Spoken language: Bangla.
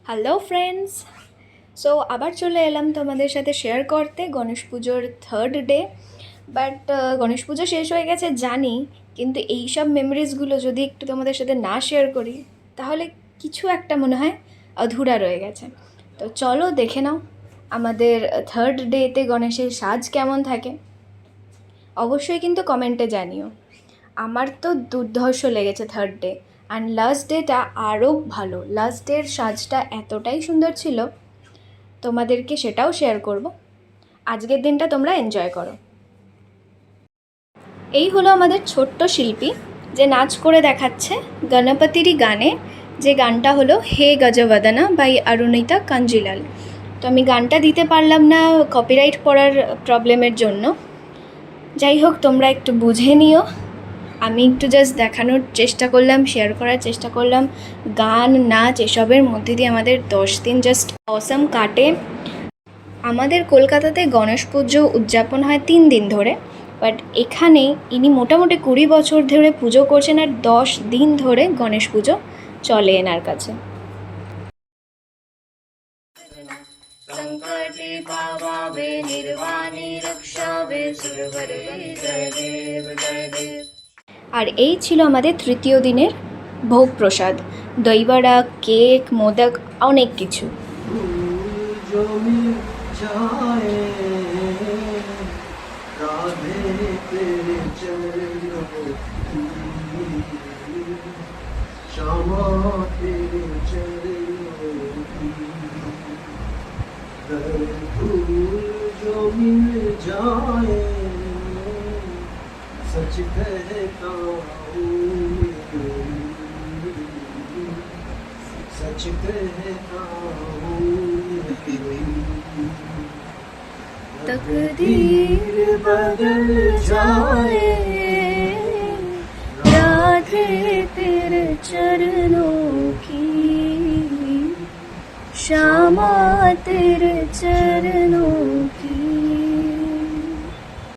Hello friends. সো আবার চলে এলাম তোমাদের সাথে শেয়ার করতে গণেশ পুজোর থার্ড ডে। বাট গণেশ পুজো শেষ হয়ে গেছে জানি, কিন্তু এই সব মেমোরিজগুলো যদি একটু তোমাদের সাথে না শেয়ার করি তাহলে কিছু একটা মনে হয় অধুরা রয়ে গেছে। তো চলো দেখে নাও আমাদের থার্ড ডেতে গণেশের সাজ কেমন থাকে। অবশ্যই কিন্তু কমেন্টে জানিও। আমার তো দুর্ধর্ষ লেগেছে third day, and last data আরও ভালো। লাস্ট ডের সাজটা এতটাই সুন্দর ছিল, তোমাদেরকে সেটাও শেয়ার করব। আজকের দিনটা তোমরা এনজয় করো। এই হলো আমাদের ছোট্ট শিল্পী যে নাচ করে দেখাচ্ছে গণপতিরই গানে, যে গানটা হলো হে গজবদনা বাই অরুণিতা কাঞ্জিলাল। তো আমি গানটা দিতে পারলাম না কপিরাইট পড়ার প্রবলেমের জন্য। যাই হোক, তোমরা একটু বুঝে নিও। আমি একটু জাস্ট দেখানোর চেষ্টা করলাম, শেয়ার করার চেষ্টা করলাম। গান নাচ এসবের মধ্যে দিয়ে আমাদের 10 দিন জাস্ট অসাম কাটে। আমাদের কলকাতাতে গণেশ পুজো উদযাপন হয় 3 দিন ধরে, বাট এখানে ইনি মোটামুটি 20 বছর ধরে পুজো করছেন, আর 10 দিন ধরে গণেশ পুজো চলে এনার কাছে। আর এই ছিল আমাদের তৃতীয় দিনের ভোগ প্রসাদ, দইবড়া, কেক, মোদক, অনেক কিছু। सच कहता हूँ, सच कहता हूँ, तकदीर बदल जाए राधे तेरे चरणों की, श्यामा तेरे चरणों की।